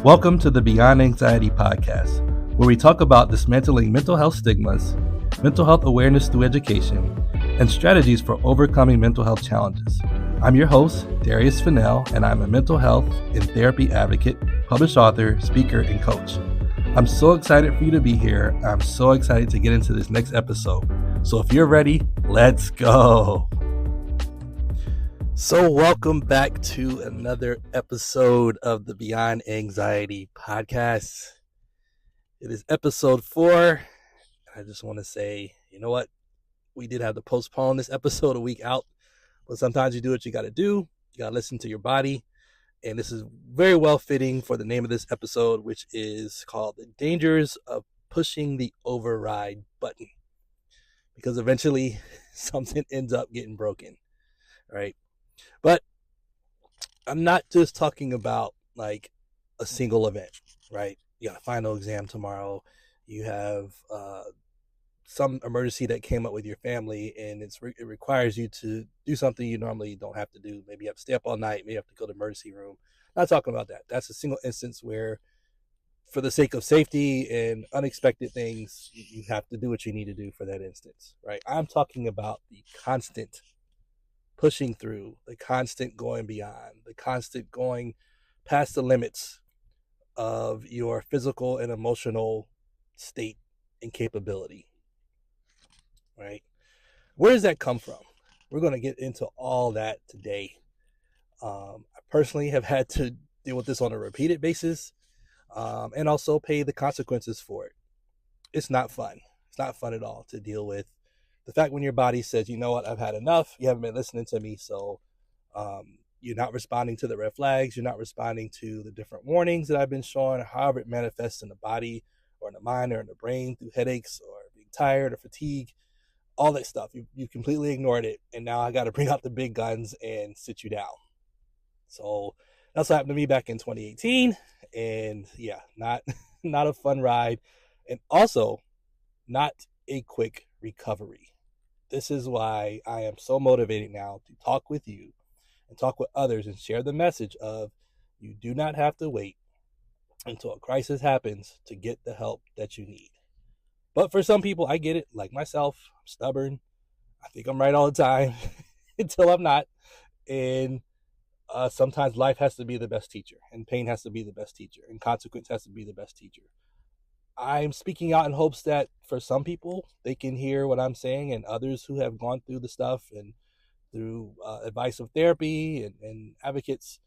Welcome to the Beyond Anxiety podcast, where we talk about dismantling mental health stigmas, mental health awareness through education, and strategies for overcoming mental health challenges. I'm your host, Darius Fennell, and I'm a mental health and therapy advocate, published author, speaker, and coach. I'm so excited for you to be here. I'm so excited to get into this next episode. So if you're ready, let's go. So welcome back to another episode of the Beyond Anxiety podcast. It is episode 4. I just want to say, you know what? We did have to postpone this episode a week out, but sometimes you do what you got to do. You got to listen to your body. And this is very well fitting for the name of this episode, which is called The Dangers of Pushing the Override Button. Because eventually something ends up getting broken, right? But I'm not just talking about like a single event, right? You got a final exam tomorrow. You have some emergency that came up with your family, and it requires you to do something you normally don't have to do. Maybe you have to stay up all night. Maybe you have to go to the emergency room. Not talking about that. That's a single instance where, for the sake of safety and unexpected things, you have to do what you need to do for that instance, right? I'm talking about the constant pushing through, the constant going beyond, the constant going past the limits of your physical and emotional state and capability, right? Where does that come from? We're going to get into all that today. I personally have had to deal with this on a repeated basis, and also pay the consequences for it. It's not fun. It's not fun at all to deal with the fact when your body says, you know what, I've had enough. You haven't been listening to me. So you're not responding to the red flags. You're not responding to the different warnings that I've been showing, however it manifests in the body or in the mind or in the brain through headaches or being tired or fatigue, all that stuff. You completely ignored it. And now I got to bring out the big guns and sit you down. So that's what happened to me back in 2018. And yeah, not a fun ride. And also not a quick recovery. This is why I am so motivated now to talk with you and talk with others and share the message of you do not have to wait until a crisis happens to get the help that you need. But for some people, I get it. Like myself, I'm stubborn. I think I'm right all the time until I'm not. And sometimes life has to be the best teacher, and pain has to be the best teacher, and consequence has to be the best teacher. I'm speaking out in hopes that for some people, they can hear what I'm saying, and others who have gone through the stuff and through advice of therapy and advocates,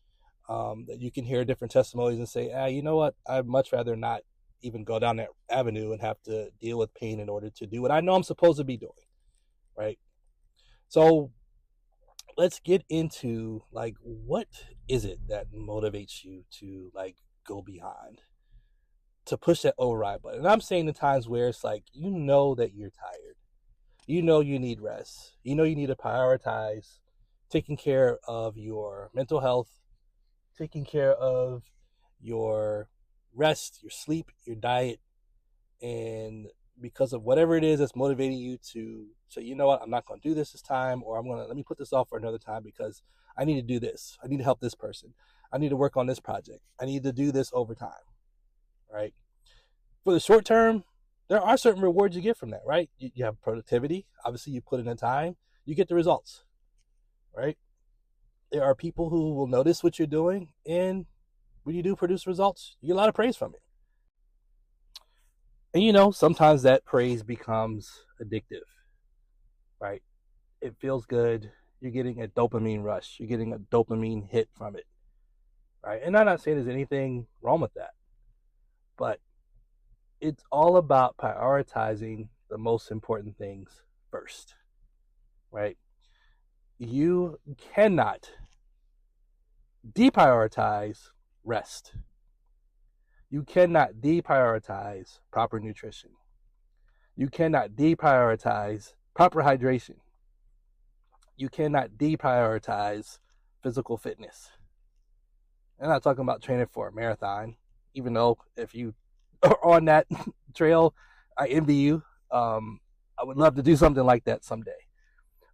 that you can hear different testimonies and say, you know what, I'd much rather not even go down that avenue and have to deal with pain in order to do what I know I'm supposed to be doing, right? So let's get into like, what is it that motivates you to like go beyond, to push that override button? And I'm saying the times where it's like, you know that you're tired. You know you need rest. You know you need to prioritize taking care of your mental health, taking care of your rest, your sleep, your diet. And because of whatever it is that's motivating you to say, you know what, I'm not going to do this time, or let me put this off for another time because I need to do this. I need to help this person. I need to work on this project. I need to do this over time. Right? For the short term, there are certain rewards you get from that, right? You have productivity. Obviously, you put in the time, you get the results, right? There are people who will notice what you're doing, and when you do produce results, you get a lot of praise from it. And you know, sometimes that praise becomes addictive, right? It feels good. You're getting a dopamine rush. You're getting a dopamine hit from it, right? And I'm not saying there's anything wrong with that. But it's all about prioritizing the most important things first, right? You cannot deprioritize rest. You cannot deprioritize proper nutrition. You cannot deprioritize proper hydration. You cannot deprioritize physical fitness. I'm not talking about training for a marathon, even though if you are on that trail, I envy you. I would love to do something like that someday.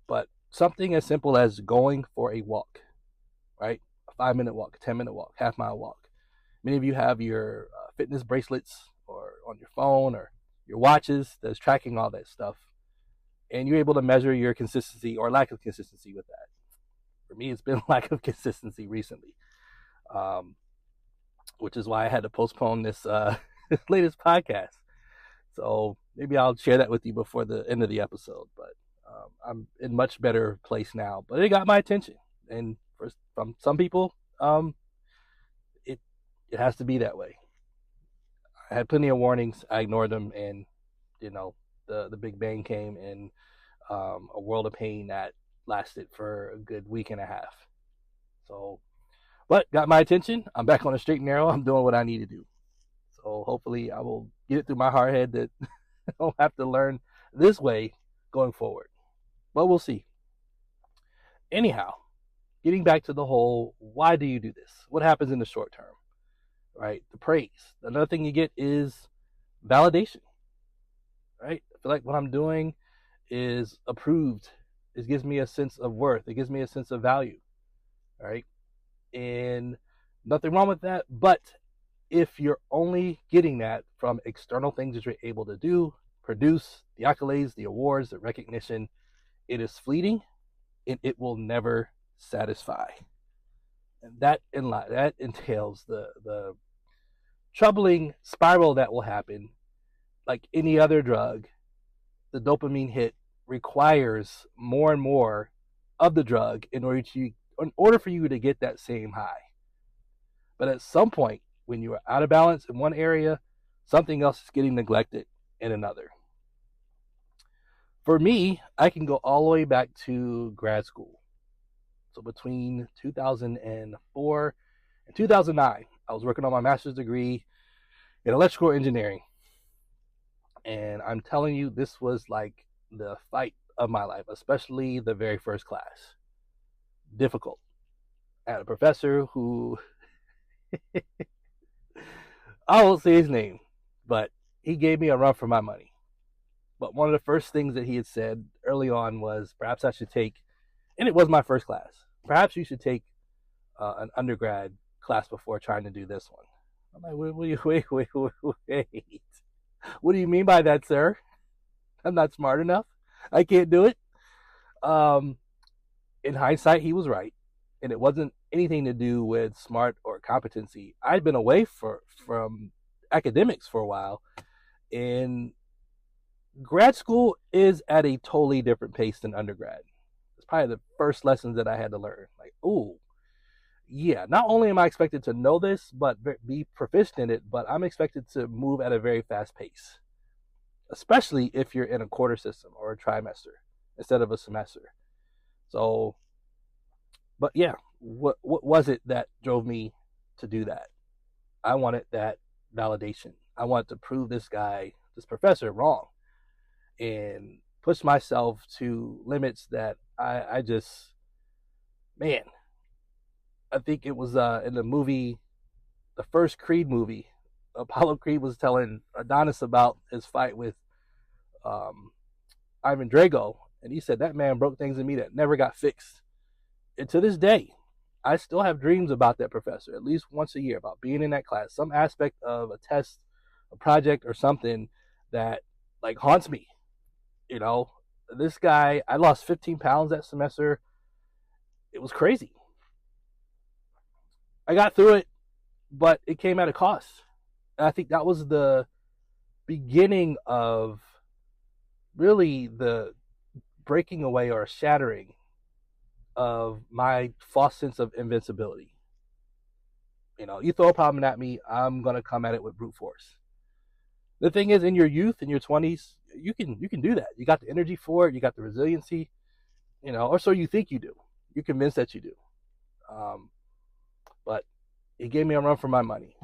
But something as simple as going for a walk, right? A 5-minute walk, a 10-minute walk, half-mile walk. Many of you have your fitness bracelets or on your phone or your watches that's tracking all that stuff. And you're able to measure your consistency or lack of consistency with that. For me, it's been lack of consistency recently, um, which is why I had to postpone this this latest podcast. So maybe I'll share that with you before the end of the episode. But I'm in much better place now. But it got my attention, and from some people, it it has to be that way. I had plenty of warnings. I ignored them, and you know, the big bang came in a world of pain that lasted for a good week and a half. So, but got my attention. I'm back on the straight and narrow. I'm doing what I need to do. So hopefully, I will get it through my hard head that I don't have to learn this way going forward. But we'll see. Anyhow, getting back to the whole, why do you do this? What happens in the short term, right? The praise. Another thing you get is validation, right? I feel like what I'm doing is approved. It gives me a sense of worth. It gives me a sense of value, right? And nothing wrong with that. But if you're only getting that from external things that you're able to do, produce, the accolades, the awards, the recognition, it is fleeting and it will never satisfy. And that entails the troubling spiral that will happen. Like any other drug, the dopamine hit requires more and more of the drug in order for you to get that same high. But at some point, when you are out of balance in one area, something else is getting neglected in another. For me, I can go all the way back to grad school. So between 2004 and 2009, I was working on my master's degree in electrical engineering. And I'm telling you, this was like the fight of my life, especially the very first class. Difficult. I had a professor who, I won't say his name, but he gave me a run for my money. But one of the first things that he had said early on was, perhaps I should take, and it was my first class, perhaps you should take an undergrad class before trying to do this one. I'm like, wait. What do you mean by that, sir? I'm not smart enough. I can't do it. In hindsight, he was right. And it wasn't anything to do with smart or competency. I'd been away from academics for a while. And grad school is at a totally different pace than undergrad. It's probably the first lessons that I had to learn. Like, ooh, yeah, not only am I expected to know this, but be proficient in it, but I'm expected to move at a very fast pace, especially if you're in a quarter system or a trimester instead of a semester. So, but yeah, what was it that drove me to do that? I wanted that validation. I wanted to prove this professor wrong and push myself to limits that I just, man, I think it was in the movie, the first Creed movie, Apollo Creed was telling Adonis about his fight with Ivan Drago, and he said that man broke things in me that never got fixed. And to this day, I still have dreams about that professor, at least once a year, about being in that class, some aspect of a test, a project, or something that like haunts me. You know, this guy, I lost 15 pounds that semester. It was crazy. I got through it, but it came at a cost. And I think that was the beginning of really the breaking away or shattering of my false sense of invincibility. You know, you throw a problem at me, I'm gonna come at it with brute force. The thing is, in your youth, in your 20s, you can do that. You got the energy for it. You got the resiliency, you know, or so you think you do. You're convinced that you do. But it gave me a run for my money.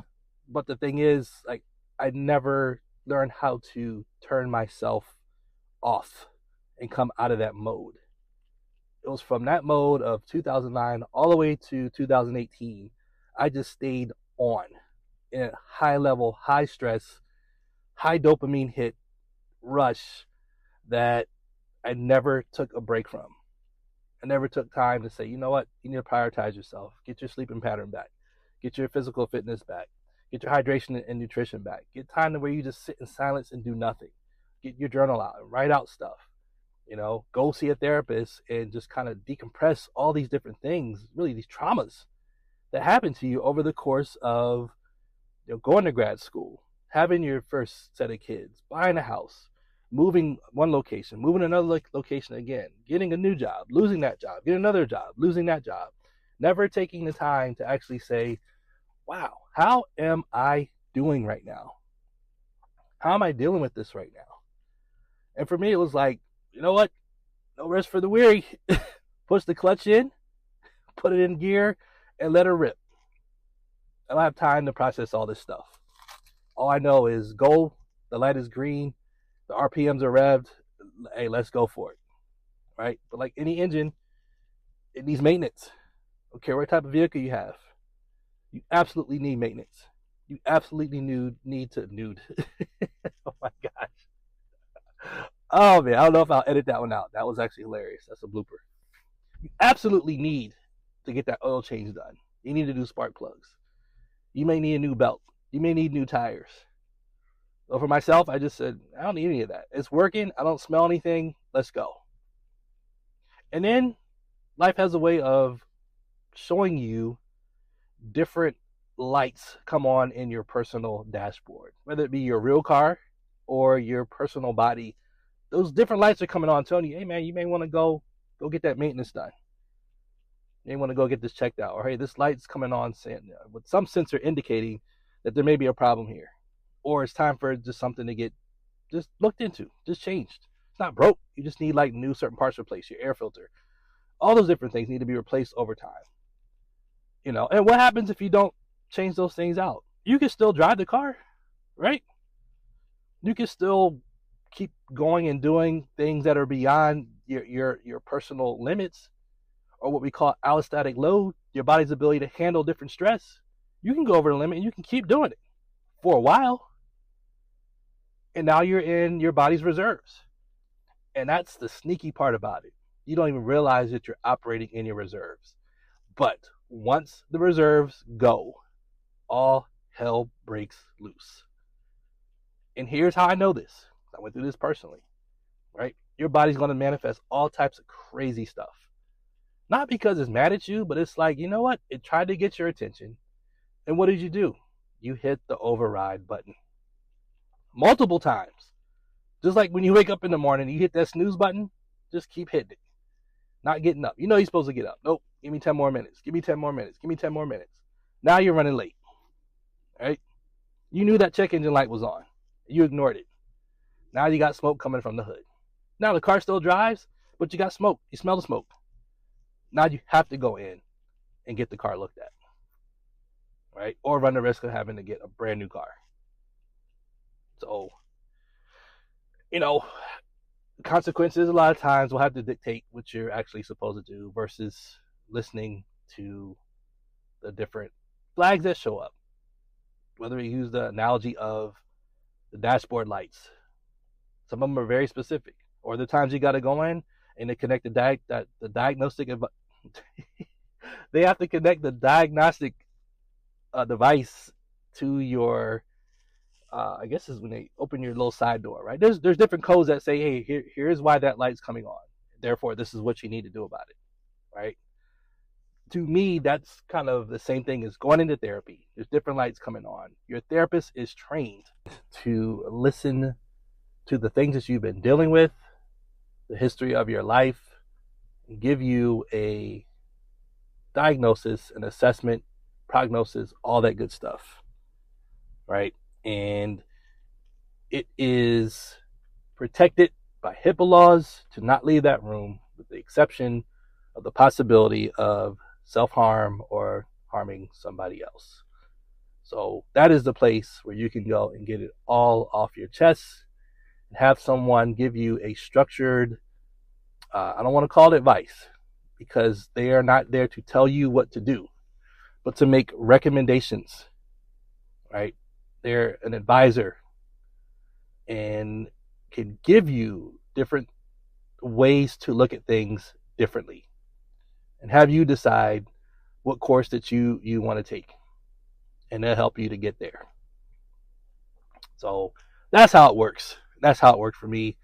But the thing is, like, I never learned how to turn myself off and come out of that mode. It was from that mode of 2009 all the way to 2018. I just stayed on in a high level, high stress, high dopamine hit rush that I never took a break from. I never took time to say, you know what, you need to prioritize yourself, get your sleeping pattern back, get your physical fitness back. Get your hydration and nutrition back. Get time to where you just sit in silence and do nothing. Get your journal out and write out stuff. Go see a therapist and just kind of decompress all these different things, really these traumas that happen to you over the course of going to grad school, having your first set of kids, buying a house, moving one location, moving another location again, getting a new job, losing that job, getting another job, losing that job, never taking the time to actually say, wow, how am I doing right now? How am I dealing with this right now? And for me, it was like, you know what? No rest for the weary. Push the clutch in, put it in gear, and let her rip. I don't have time to process all this stuff. All I know is go, the light is green, the RPMs are revved, hey, let's go for it, right? But like any engine, it needs maintenance. I don't care what type of vehicle you have. You absolutely need maintenance. You absolutely need to nude. Oh my gosh. Oh man, I don't know if I'll edit that one out. That was actually hilarious. That's a blooper. You absolutely need to get that oil change done. You need to do spark plugs. You may need a new belt. You may need new tires. So for myself, I just said, I don't need any of that. It's working. I don't smell anything. Let's go. And then life has a way of showing you different lights come on in your personal dashboard, whether it be your real car or your personal body. Those different lights are coming on telling you, hey man, you may want to go get that maintenance done. You may want to go get this checked out. Or hey, this light's coming on with some sensor indicating that there may be a problem here. Or it's time for just something to get just looked into, just changed. It's not broke. You just need like new certain parts replaced, your air filter. All those different things need to be replaced over time. And what happens if you don't change those things out? You can still drive the car, right? You can still keep going and doing things that are beyond your personal limits, or what we call allostatic load, your body's ability to handle different stress. You can go over the limit and you can keep doing it for a while. And now you're in your body's reserves. And that's the sneaky part about it. You don't even realize that you're operating in your reserves. But once the reserves go, all hell breaks loose. And here's how I know this. I went through this personally, right? Your body's going to manifest all types of crazy stuff. Not because it's mad at you, but it's like, you know what? It tried to get your attention. And what did you do? You hit the override button. Multiple times. Just like when you wake up in the morning, you hit that snooze button, just keep hitting it. Not getting up. You know you're supposed to get up. Nope. Give me 10 more minutes. Give me 10 more minutes. Give me 10 more minutes. Now you're running late. Right? You knew that check engine light was on. You ignored it. Now you got smoke coming from the hood. Now the car still drives, but you got smoke. You smell the smoke. Now you have to go in and get the car looked at. Right? Or run the risk of having to get a brand new car. So, consequences a lot of times will have to dictate what you're actually supposed to do versus listening to the different flags that show up. Whether you use the analogy of the dashboard lights. Some of them are very specific. Or the times you got to go in and they connect the diagnostic. They have to connect the diagnostic device to your I guess is when they open your little side door, right? There's different codes that say, hey, here's why that light's coming on. Therefore, this is what you need to do about it, right? To me, that's kind of the same thing as going into therapy. There's different lights coming on. Your therapist is trained to listen to the things that you've been dealing with, the history of your life, and give you a diagnosis, an assessment, prognosis, all that good stuff, right? And it is protected by HIPAA laws to not leave that room, with the exception of the possibility of self-harm or harming somebody else. So that is the place where you can go and get it all off your chest and have someone give you a structured, I don't want to call it advice, because they are not there to tell you what to do, but to make recommendations, right? They're an advisor and can give you different ways to look at things differently and have you decide what course that you want to take. and they'll help you to get there. So that's how it works. That's how it worked for me.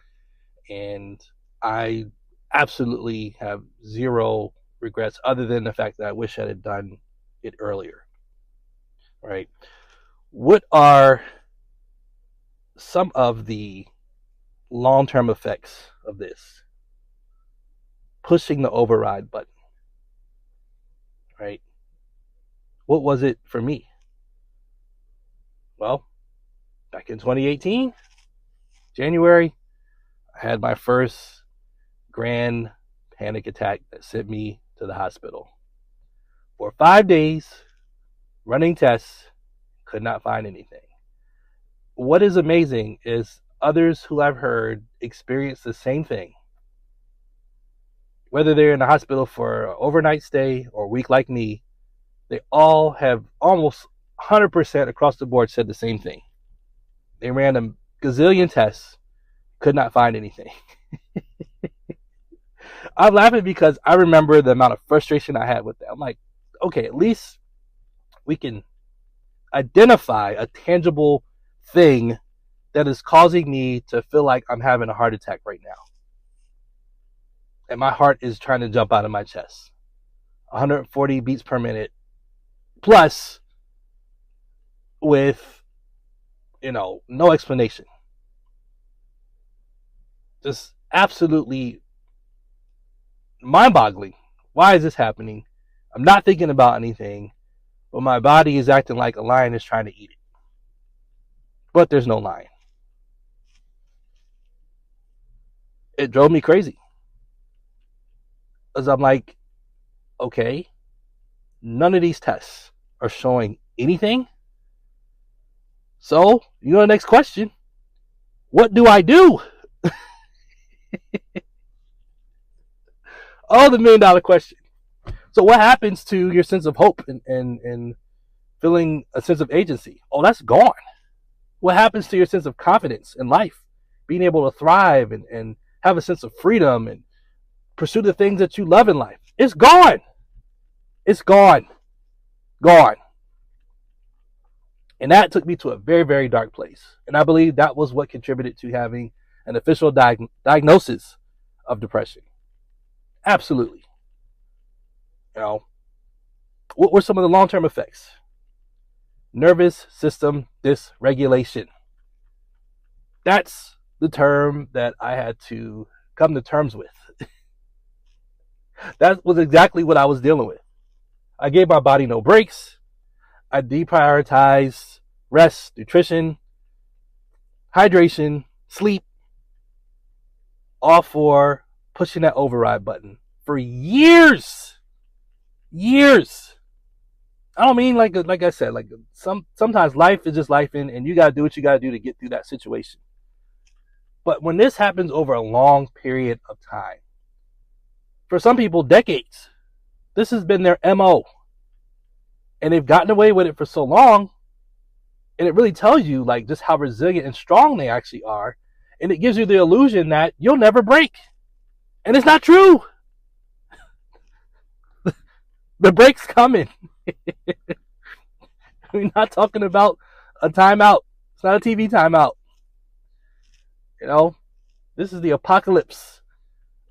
And I absolutely have zero regrets other than the fact that I wish I had done it earlier. Right? What are some of the long-term effects of this? Pushing the override button. Right? What was it for me? Well, back in 2018, January, I had my first grand panic attack that sent me to the hospital. For 5 days, running tests, could not find anything. What is amazing is others who I've heard experience the same thing. Whether they're in the hospital for an overnight stay or a week like me, they all have almost 100% across the board said the same thing. They ran a gazillion tests, could not find anything. I'm laughing because I remember the amount of frustration I had with that. I'm like, okay, at least we can identify a tangible thing that is causing me to feel like I'm having a heart attack right now. And my heart is trying to jump out of my chest. 140 beats per minute plus with, no explanation. Just absolutely mind-boggling. Why is this happening? I'm not thinking about anything, but my body is acting like a lion is trying to eat it. But there's no lion. It drove me crazy. Because I'm like, okay, none of these tests are showing anything. So, the next question, what do I do? Oh, the $1 million question. So what happens to your sense of hope and feeling a sense of agency? Oh, that's gone. What happens to your sense of confidence in life? Being able to thrive and have a sense of freedom and pursue the things that you love in life. It's gone. It's gone. Gone. And that took me to a very, very dark place. And I believe that was what contributed to having an official diagnosis of depression. Absolutely. What were some of the long-term effects? Nervous system dysregulation. That's the term that I had to come to terms with. That was exactly what I was dealing with. I gave my body no breaks. I deprioritized rest, nutrition, hydration, sleep, all for pushing that override button for years. Years. I don't mean like I said, sometimes life is just life and you got to do what you got to do to get through that situation. But when this happens over a long period of time, for some people, decades, this has been their MO. And they've gotten away with it for so long. And it really tells you just how resilient and strong they actually are. And it gives you the illusion that you'll never break. And it's not true. The break's coming. We're not talking about a timeout. It's not a TV timeout. This is the apocalypse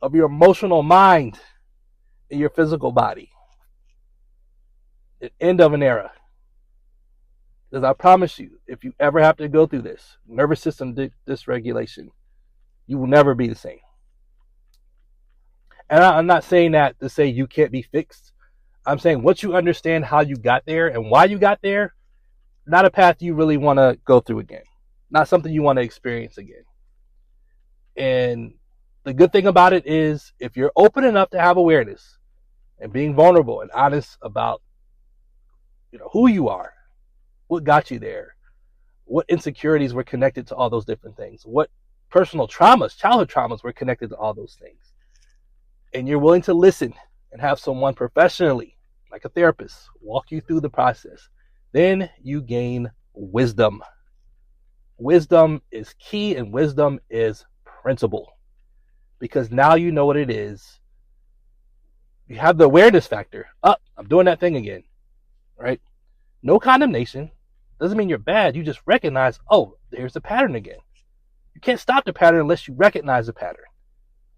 of your emotional mind and your physical body. The end of an era. Because I promise you, if you ever have to go through this, nervous system dysregulation, you will never be the same. And I'm not saying that to say you can't be fixed. I'm saying once you understand how you got there and why you got there, not a path you really want to go through again. Not something you want to experience again. And the good thing about it is if you're open enough to have awareness and being vulnerable and honest about who you are, what got you there, what insecurities were connected to all those different things, what personal traumas, childhood traumas were connected to all those things. And you're willing to listen and have someone professionally, like a therapist, walk you through the process. Then you gain wisdom. Wisdom is key and wisdom is principle. Because now you know what it is. You have the awareness factor. I'm doing that thing again. Right? No condemnation. Doesn't mean you're bad. You just recognize, oh, there's the pattern again. You can't stop the pattern unless you recognize the pattern.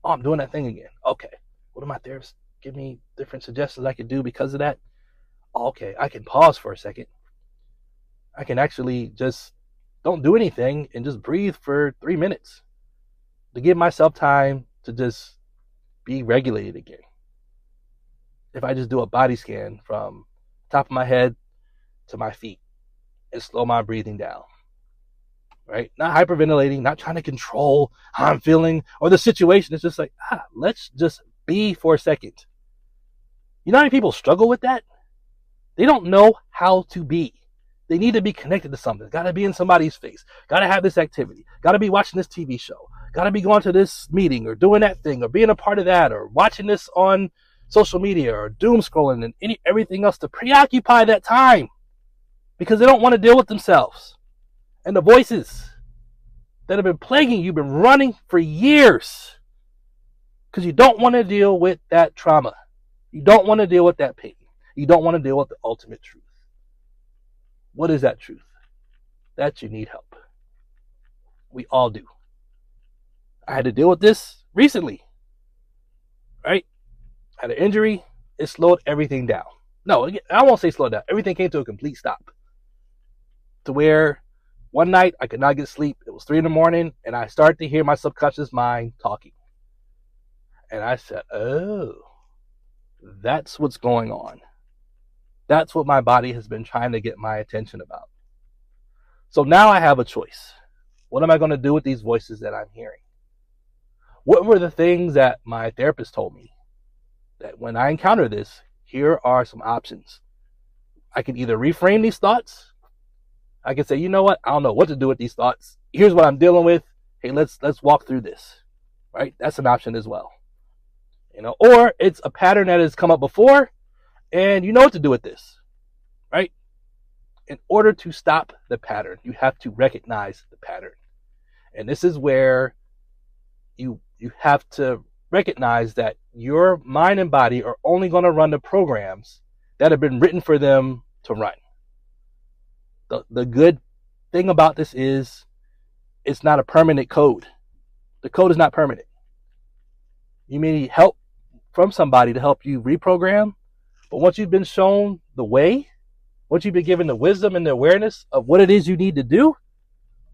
Oh, I'm doing that thing again. Okay. What do my therapists give me different suggestions I could do because of that? Oh, okay. I can pause for a second. I can actually just don't do anything and just breathe for 3 minutes to give myself time to just be regulated again. If I just do a body scan from top of my head to my feet and slow my breathing down, right? Not hyperventilating, not trying to control how I'm feeling or the situation. It's just like, let's just be for a second. You know how many people struggle with that? They don't know how to be. They need to be connected to something. Got to be in somebody's face. Got to have this activity. Got to be watching this TV show. Got to be going to this meeting or doing that thing or being a part of that or watching this on social media or doom scrolling and everything else to preoccupy that time because they don't want to deal with themselves. And the voices that have been plaguing you, been running for years because you don't want to deal with that trauma. You don't want to deal with that pain. You don't want to deal with the ultimate truth. What is that truth? That you need help. We all do. I had to deal with this recently, right? I had an injury. It slowed everything down. No, I won't say slow down. Everything came to a complete stop. To where one night I could not get sleep. It was 3 a.m. and I started to hear my subconscious mind talking. And I said, oh, that's what's going on. That's what my body has been trying to get my attention about. So now I have a choice. What am I going to do with these voices that I'm hearing? What were the things that my therapist told me? That when I encounter this, here are some options. I can either reframe these thoughts. I can say, you know what? I don't know what to do with these thoughts. Here's what I'm dealing with. Hey, let's walk through this. Right? That's an option as well. Or it's a pattern that has come up before and you know what to do with this. Right? In order to stop the pattern, you have to recognize the pattern. And this is where you have to recognize that your mind and body are only going to run the programs that have been written for them to run. The good thing about this is it's not a permanent code. The code is not permanent. You may need help from somebody to help you reprogram, but once you've been shown the way, once you've been given the wisdom and the awareness of what it is you need to do,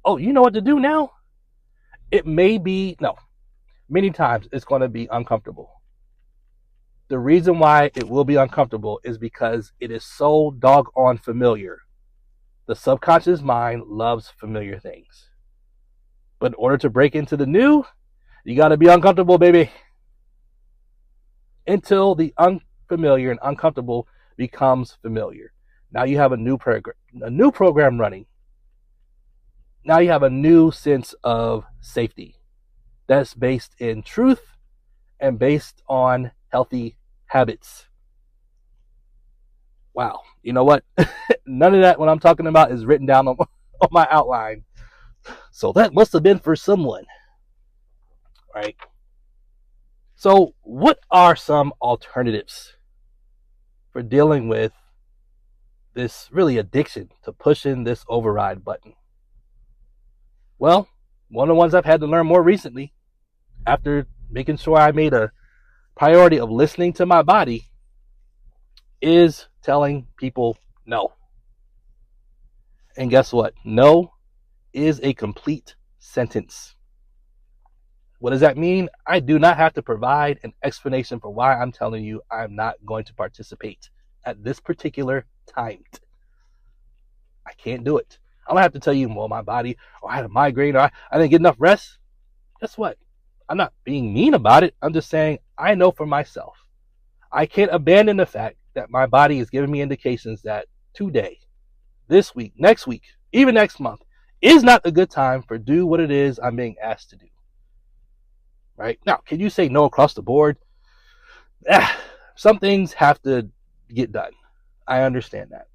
oh, you know what to do now? It may be, many times it's going to be uncomfortable. The reason why it will be uncomfortable is because it is so doggone familiar. The subconscious mind loves familiar things. But in order to break into the new, you got to be uncomfortable, baby. Until the unfamiliar and uncomfortable becomes familiar. Now you have a new program running. Now you have a new sense of safety that's based in truth and based on healthy habits. Wow. You know what? None of that what I'm talking about is written down on my outline. So that must have been for someone. Right? So what are some alternatives for dealing with this really addiction to pushing this override button? Well, one of the ones I've had to learn more recently, after making sure I made a priority of listening to my body, is telling people no. And guess what? No is a complete sentence. What does that mean? I do not have to provide an explanation for why I'm telling you I'm not going to participate at this particular time. I can't do it. I don't have to tell you, well, my body, or I had a migraine, or I didn't get enough rest. Guess what? I'm not being mean about it. I'm just saying I know for myself. I can't abandon the fact that my body is giving me indications that today, this week, next week, even next month, is not a good time for do what it is I'm being asked to do. Right? Now, can you say no across the board? Some things have to get done. I understand that.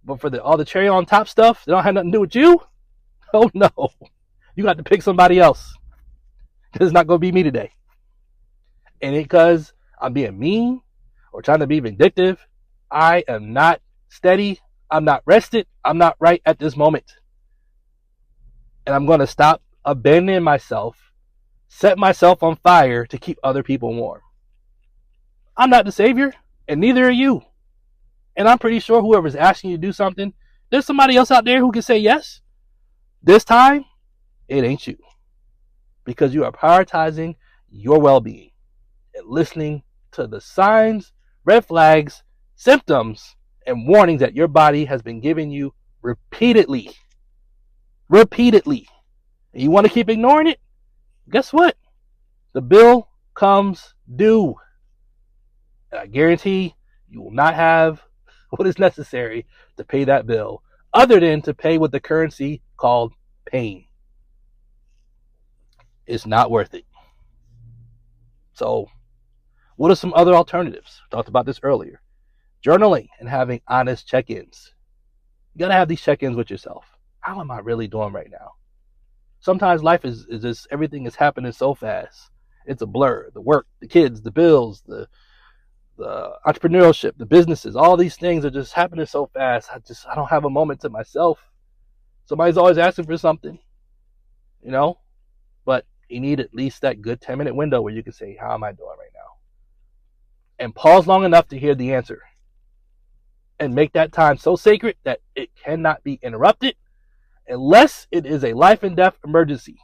But for all the cherry on top stuff, they don't have nothing to do with you? Oh no. You got to pick somebody else. Because it's not going to be me today. And because I'm being mean or trying to be vindictive, I am not steady. I'm not rested. I'm not right at this moment. And I'm going to stop abandoning myself, set myself on fire to keep other people warm. I'm not the savior, and neither are you. And I'm pretty sure whoever's asking you to do something, there's somebody else out there who can say yes. This time, it ain't you. Because you are prioritizing your well-being and listening to the signs, red flags, symptoms, and warnings that your body has been giving you repeatedly. Repeatedly. And you want to keep ignoring it? Guess what? The bill comes due. And I guarantee you will not have what is necessary to pay that bill, other than to pay with the currency called pain. It's not worth it. So, what are some other alternatives? I talked about this earlier. Journaling and having honest check-ins. You got to have these check-ins with yourself. How am I really doing right now? Sometimes life is just, everything is happening so fast. It's a blur. The work, the kids, the bills, the entrepreneurship, the businesses, all these things are just happening so fast. I don't have a moment to myself. Somebody's always asking for something, but you need at least that good 10-minute window where you can say, how am I doing right now? And pause long enough to hear the answer. And make that time so sacred that it cannot be interrupted unless it is a life and death emergency.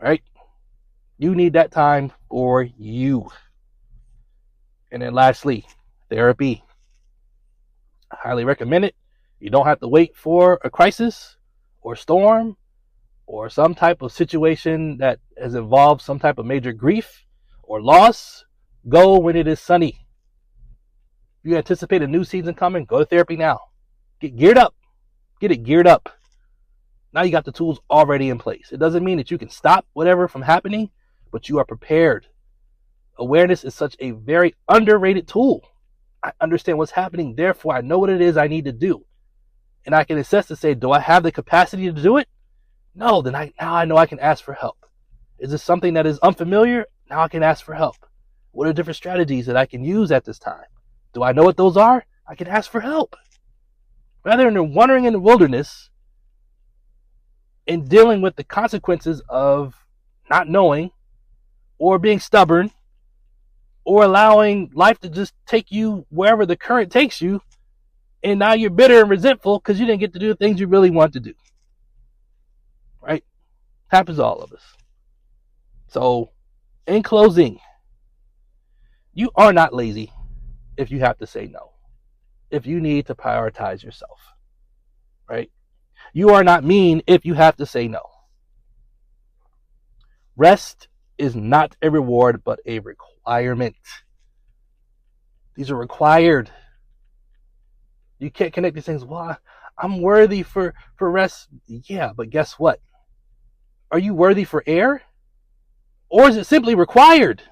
Right? You need that time for you. And then lastly, therapy. I highly recommend it. You don't have to wait for a crisis or storm or some type of situation that has involved some type of major grief or loss. Go when it is sunny. If you anticipate a new season coming, go to therapy now. Get geared up. Get it geared up. Now you got the tools already in place. It doesn't mean that you can stop whatever from happening, but you are prepared. Awareness is such a very underrated tool. I understand what's happening, therefore I know what it is I need to do. And I can assess to say, do I have the capacity to do it? No, then now I know I can ask for help. Is this something that is unfamiliar? Now I can ask for help. What are different strategies that I can use at this time? Do I know what those are? I can ask for help. Rather than wandering in the wilderness and dealing with the consequences of not knowing or being stubborn or allowing life to just take you wherever the current takes you, and now you're bitter and resentful because you didn't get to do the things you really want to do. Right? Happens to all of us. So, in closing, you are not lazy if you have to say no. If you need to prioritize yourself. Right? You are not mean if you have to say no. Rest is not a reward, but a requirement. These are required. You can't connect these things. Well, I'm worthy for rest. Yeah, but guess what? Are you worthy for air? Or is it simply required?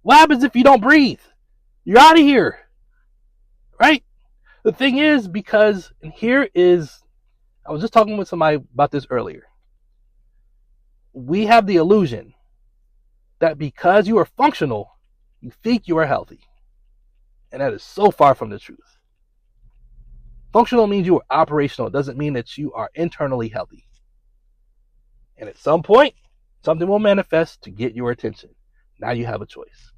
What happens if you don't breathe? You're out of here. Right? The thing is, I was just talking with somebody about this earlier. We have the illusion that because you are functional, you think you are healthy. And that is so far from the truth. Functional means you are operational. It doesn't mean that you are internally healthy. And at some point, something will manifest to get your attention. Now you have a choice.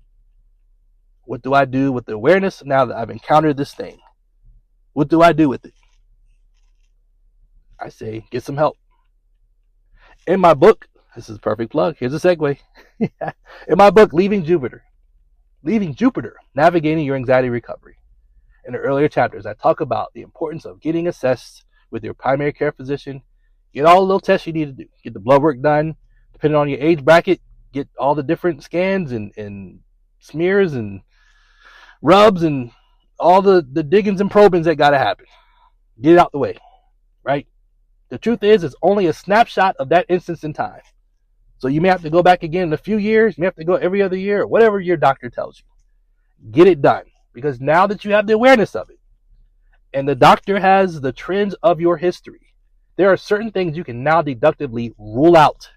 What do I do with the awareness now that I've encountered this thing? What do I do with it? I say, get some help. In my book, this is a perfect plug. Here's a segue. In my book, Leaving Jupiter, Navigating Your Anxiety Recovery. In the earlier chapters, I talk about the importance of getting assessed with your primary care physician. Get all the little tests you need to do. Get the blood work done. Depending on your age bracket, get all the different scans and smears and rubs and all the diggings and probings that got to happen. Get it out the way, right? The truth is, it's only a snapshot of that instance in time. So you may have to go back again in a few years. You may have to go every other year, or whatever your doctor tells you. Get it done. Because now that you have the awareness of it, and the doctor has the trends of your history, there are certain things you can now deductively rule out.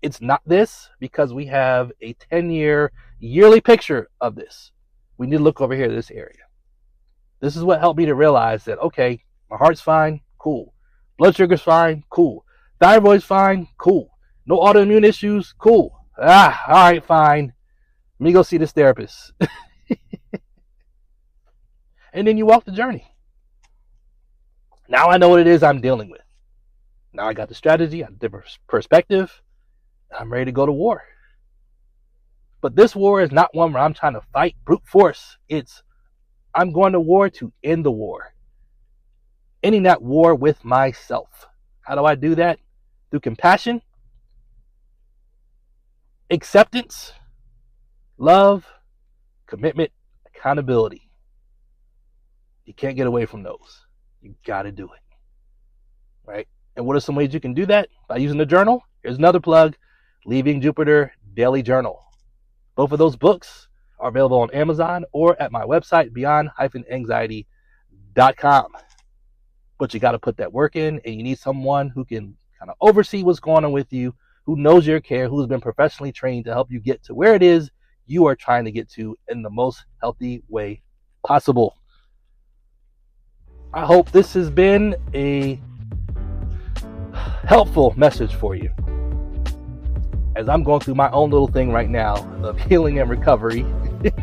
It's not this because we have a 10-year yearly picture of this. We need to look over here to this area. This is what helped me to realize that, okay, my heart's fine, cool. Blood sugar's fine, cool. Thyroid's fine, cool. No autoimmune issues, cool. All right, fine. Let me go see this therapist. And then you walk the journey. Now I know what it is I'm dealing with. Now I got the strategy, I have a different perspective. I'm ready to go to war. But this war is not one where I'm trying to fight brute force. It's I'm going to war to end the war. Ending that war with myself. How do I do that? Through compassion, acceptance, love, commitment, accountability. You can't get away from those. You got to do it. Right? And what are some ways you can do that? By using a journal. Here's another plug. Leaving Jupiter Daily Journal. Both of those books are available on Amazon or at my website, beyond-anxiety.com. But you got to put that work in, and you need someone who can kind of oversee what's going on with you, who knows your care, who's been professionally trained to help you get to where it is you are trying to get to in the most healthy way possible. I hope this has been a helpful message for you. As I'm going through my own little thing right now of healing and recovery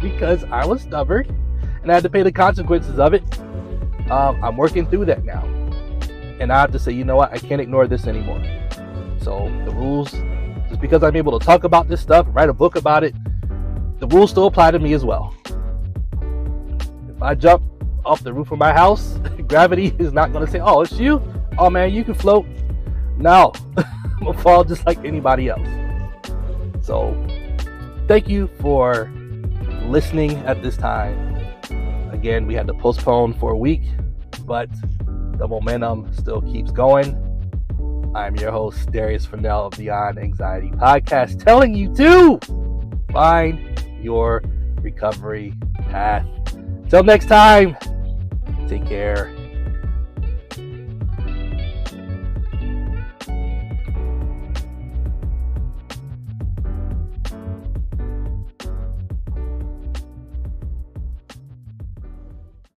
because I was stubborn and I had to pay the consequences of it. I'm working through that now. And I have to say, you know what? I can't ignore this anymore. So the rules, just because I'm able to talk about this stuff, write a book about it, the rules still apply to me as well. If I jump off the roof of my house, gravity is not going to say, oh, it's you? Oh, man, you can float. No, I'm going to fall just like anybody else. So thank you for listening at this time. Again, we had to postpone for a week, but the momentum still keeps going. I'm your host, Darius Fennell of Beyond Anxiety Podcast, telling you to find your recovery path. Till next time, take care.